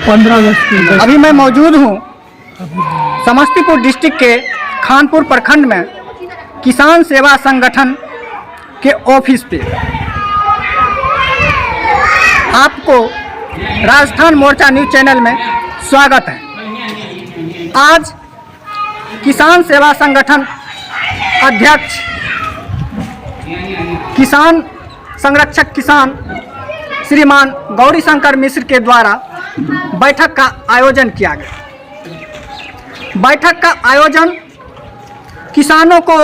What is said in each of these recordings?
15 अगस्त की। अभी मैं मौजूद हूँ समस्तीपुर डिस्ट्रिक्ट के खानपुर प्रखंड में किसान सेवा संगठन के ऑफिस पे। आपको राजस्थान मोर्चा न्यूज चैनल में स्वागत है। आज किसान सेवा संगठन अध्यक्ष किसान संरक्षक किसान श्रीमान गौरी शंकर मिश्र के द्वारा बैठक का आयोजन किया गया। बैठक का आयोजन किसानों को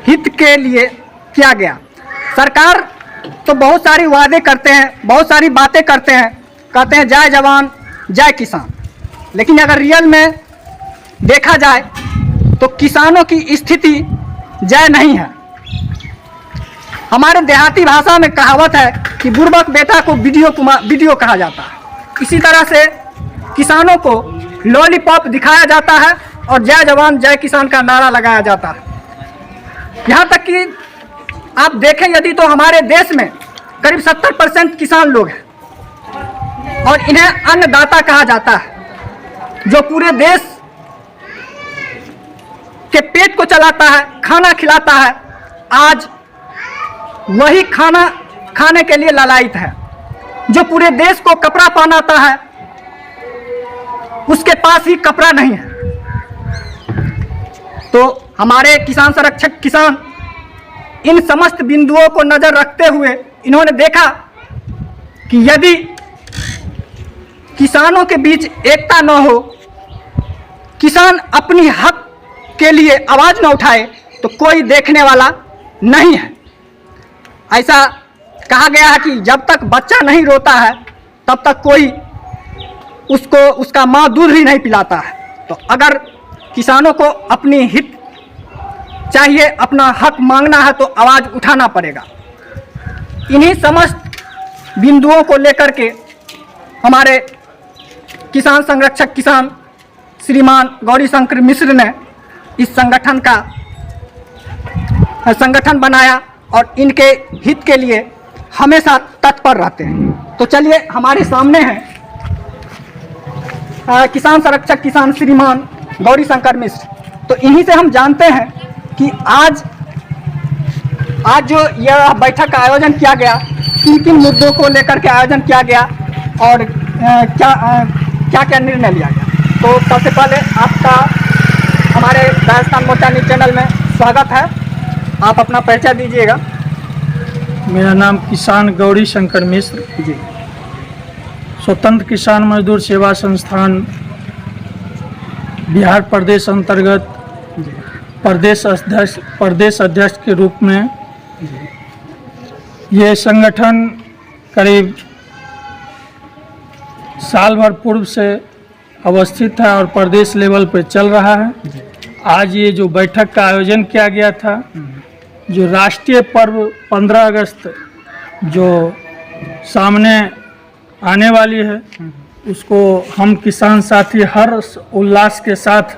हित के लिए किया गया। सरकार तो बहुत सारी वादे करते हैं, बहुत सारी बातें करते हैं, कहते हैं जय जवान जय किसान, लेकिन अगर रियल में देखा जाए तो किसानों की स्थिति जय नहीं है। हमारे देहाती भाषा में कहावत है कि बुर्बक बेटा को वीडियो कहा जाता है। इसी तरह से किसानों को लॉलीपॉप दिखाया जाता है और जय जवान जय किसान का नारा लगाया जाता है। यहाँ तक कि आप देखें यदि तो हमारे देश में करीब 70% किसान लोग हैं और इन्हें अन्नदाता कहा जाता है, जो पूरे देश के पेट को चलाता है, खाना खिलाता है। आज वही खाना खाने के लिए लालायित है। जो पूरे देश को कपड़ा पहनाता है उसके पास ही कपड़ा नहीं है। तो हमारे किसान संरक्षक किसान इन समस्त बिंदुओं को नजर रखते हुए इन्होंने देखा कि यदि किसानों के बीच एकता न हो, किसान अपनी हक के लिए आवाज न उठाए तो कोई देखने वाला नहीं है। ऐसा कहा गया है कि जब तक बच्चा नहीं रोता है तब तक कोई उसका माँ दूध ही नहीं पिलाता है। तो अगर किसानों को अपनी हित चाहिए, अपना हक मांगना है तो आवाज़ उठाना पड़ेगा। इन्हीं समस्त बिंदुओं को लेकर के हमारे किसान संरक्षक किसान श्रीमान गौरी शंकर मिश्र ने इस संगठन बनाया और इनके हित के लिए हमेशा तत्पर रहते हैं। तो चलिए हमारे सामने हैं किसान संरक्षक किसान श्रीमान गौरी शंकर मिश्र। तो इन्हीं से हम जानते हैं कि आज जो यह बैठक का आयोजन किया गया, किन किन मुद्दों को लेकर के आयोजन किया गया और क्या निर्णय लिया गया। तो सबसे पहले आपका हमारे राजस्थान मोर्चा न्यूज चैनल में स्वागत है। आप अपना परिचय दीजिएगा। मेरा नाम किसान गौरी शंकर मिश्र जी, स्वतंत्र किसान मजदूर सेवा संस्थान बिहार प्रदेश अंतर्गत प्रदेश अध्यक्ष के रूप में ये संगठन करीब साल भर पूर्व से अवस्थित है और प्रदेश लेवल पर चल रहा है। आज ये जो बैठक का आयोजन किया गया था, जो राष्ट्रीय पर्व 15 अगस्त जो सामने आने वाली है, उसको हम किसान साथी हर उल्लास के साथ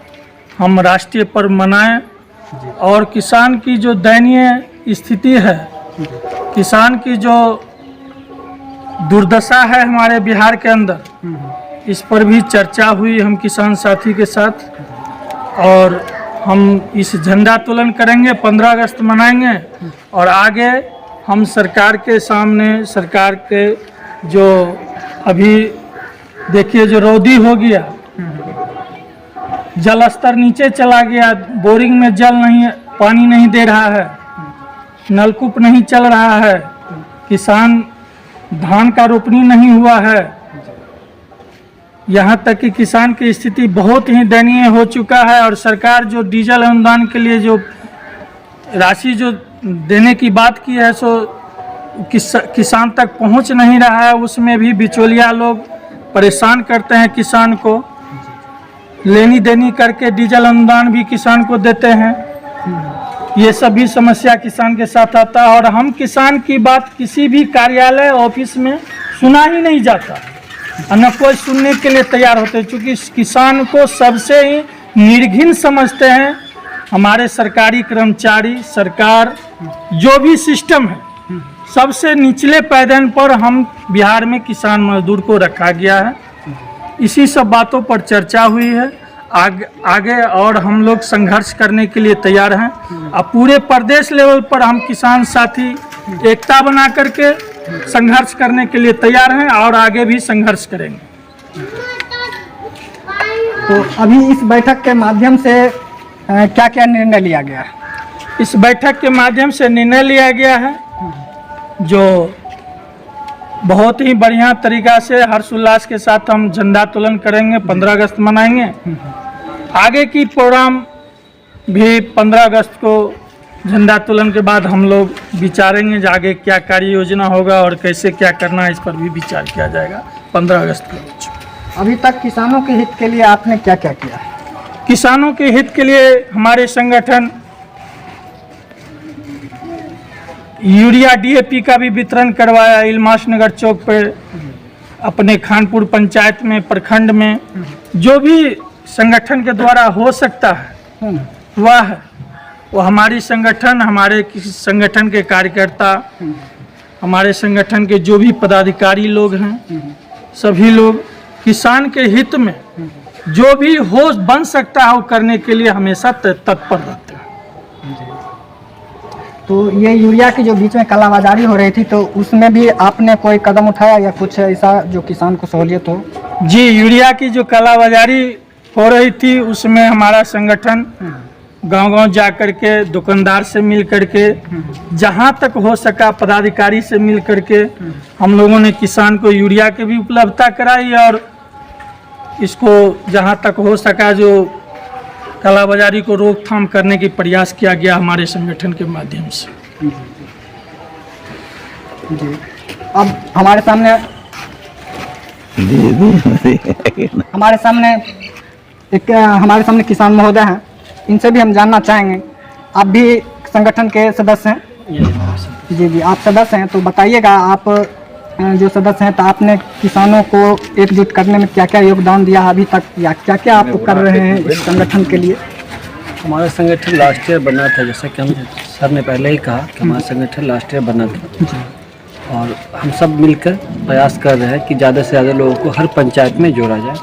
हम राष्ट्रीय पर्व मनाएं और किसान की जो दयनीय स्थिति है, किसान की जो दुर्दशा है हमारे बिहार के अंदर, इस पर भी चर्चा हुई हम किसान साथी के साथ। और हम इस झंडोत्तोलन करेंगे, 15 अगस्त मनाएंगे और आगे हम सरकार के सामने, सरकार के जो अभी देखिए जो रौदी हो गया, जल स्तर नीचे चला गया, बोरिंग में पानी नहीं दे रहा है, नलकूप नहीं चल रहा है, किसान धान का रोपनी नहीं हुआ है, यहाँ तक कि किसान की स्थिति बहुत ही दयनीय हो चुका है। और सरकार जो डीजल अनुदान के लिए जो राशि जो देने की बात की है, सो किसान तक पहुँच नहीं रहा है। उसमें भी बिचौलिया लोग परेशान करते हैं किसान को, लेनी देनी करके डीजल अनुदान भी किसान को देते हैं। ये सभी समस्या किसान के साथ आता है और हम किसान की बात किसी भी कार्यालय ऑफिस में सुना ही नहीं जाता और न कोई सुनने के लिए तैयार होते, क्योंकि किसान को सबसे ही निर्घिन समझते हैं। हमारे सरकारी कर्मचारी, सरकार जो भी सिस्टम है, सबसे निचले पैदान पर हम बिहार में किसान मजदूर को रखा गया है। इसी सब बातों पर चर्चा हुई है। आगे और हम लोग संघर्ष करने के लिए तैयार हैं। अब पूरे प्रदेश लेवल पर हम किसान साथी एकता बना करके संघर्ष करने के लिए तैयार हैं और आगे भी संघर्ष करेंगे। तो अभी इस बैठक के माध्यम से क्या क्या निर्णय लिया गया है? इस बैठक के माध्यम से निर्णय लिया गया है जो बहुत ही बढ़िया तरीका से हर्षोल्लास के साथ हम झंडोत्तोलन करेंगे, 15 अगस्त मनाएंगे। आगे की प्रोग्राम भी 15 अगस्त को झंडोत्तोलन के बाद हम लोग विचारेंगे आगे क्या कार्य योजना होगा और कैसे क्या करना है, इस पर भी विचार किया जाएगा 15 अगस्त को। अभी तक किसानों के हित के लिए आपने क्या क्या किया है? किसानों के हित के लिए हमारे संगठन यूरिया DAP का भी वितरण करवाया। इल्मास नगर चौक पर अपने खानपुर पंचायत में, प्रखंड में जो भी संगठन के द्वारा हो सकता है वो हमारी संगठन, हमारे किसी संगठन के कार्यकर्ता, हमारे संगठन के जो भी पदाधिकारी लोग हैं, सभी लोग किसान के हित में जो भी हो बन सकता है वो करने के लिए हमेशा तत्पर रहते हैं। तो ये यूरिया की जो बीच में कालाबाजारी हो रही थी, तो उसमें भी आपने कोई कदम उठाया या कुछ ऐसा जो किसान को सहूलियत हो? जी, यूरिया की जो कालाबाजारी हो रही थी उसमें हमारा संगठन गांव-गांव जा कर के दुकानदार से मिल कर के जहां तक हो सका पदाधिकारी से मिल कर के हम लोगों ने किसान को यूरिया की भी उपलब्धता कराई और इसको जहां तक हो सका जो कालाबाजारी को रोकथाम करने की प्रयास किया गया हमारे संगठन के माध्यम से। जी, अब हमारे सामने किसान महोदय हैं, इनसे भी हम जानना चाहेंगे। आप भी संगठन के सदस्य हैं? जी, आप सदस्य हैं, तो बताइएगा आप जो सदस्य हैं तो आपने किसानों को एकजुट करने में क्या क्या योगदान दिया अभी तक, या क्या क्या आप कर रहे हैं इस संगठन के लिए? हमारा संगठन लास्ट ईयर बना था, जैसा कि हम सर ने पहले ही कहा कि हमारा संगठन लास्ट ईयर बना था और हम सब मिलकर प्रयास कर रहे हैं कि ज़्यादा से ज़्यादा लोगों को हर पंचायत में जोड़ा जाए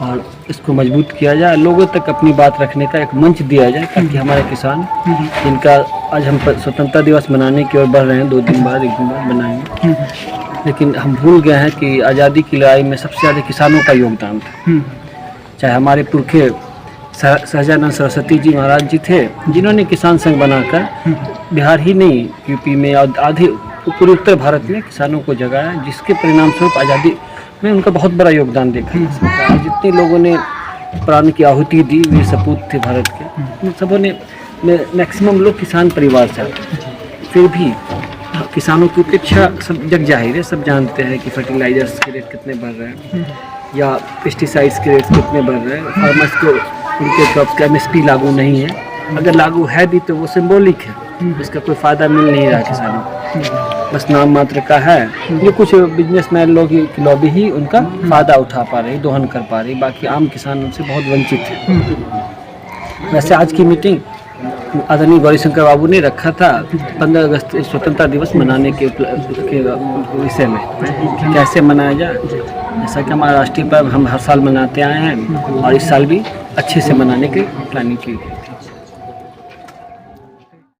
और इसको मजबूत किया जाए, लोगों तक अपनी बात रखने का एक मंच दिया जाए ताकि हमारे किसान जिनका आज हम स्वतंत्रता दिवस मनाने की ओर बढ़ रहे हैं, 2 दिन बाद 1 दिन बाद मनाएंगे, लेकिन हम भूल गए हैं कि आज़ादी की लड़ाई में सबसे ज़्यादा किसानों का योगदान था। चाहे हमारे पुरखे सहजानंद सरस्वती जी महाराज जी थे जिन्होंने किसान संघ बनाकर बिहार ही नहीं यूपी में और आधे पूरे उत्तर भारत में किसानों को जगाया, जिसके परिणाम स्वरूप आज़ादी में उनका बहुत बड़ा योगदान देखा। जितने लोगों ने प्राण की आहुति दी, वे सपूत थे भारत के, उन सबों ने मैक्सिमम लोग किसान परिवार से आते। फिर भी किसानों की उपेक्षा सब जग जाहिर है, सब जानते हैं कि फर्टिलाइजर्स के रेट कितने बढ़ रहे हैं या पेस्टिसाइड्स के रेट कितने बढ़ रहे हैं। फार्मर्स को उनके क्रॉप्स का MSP लागू नहीं है, अगर लागू है भी तो वो सिंबॉलिक है, इसका कोई फ़ायदा मिल नहीं रहा किसानों को, बस नाम मात्र का है। ये कुछ बिजनेसमैन लोग की लॉबी ही उनका फ़ायदा उठा पा रही, दोहन कर पा रही, बाकी आम किसान उनसे बहुत वंचित है। वैसे आज की मीटिंग आदरणीय गौरीशंकर बाबू ने रखा था 15 अगस्त स्वतंत्रता दिवस मनाने के विषय में कि कैसे मनाया जाए। जैसा कि हमारा राष्ट्रीय पर्व हम हर साल मनाते आए हैं और इस साल भी अच्छे से मनाने की प्लानिंग की गई।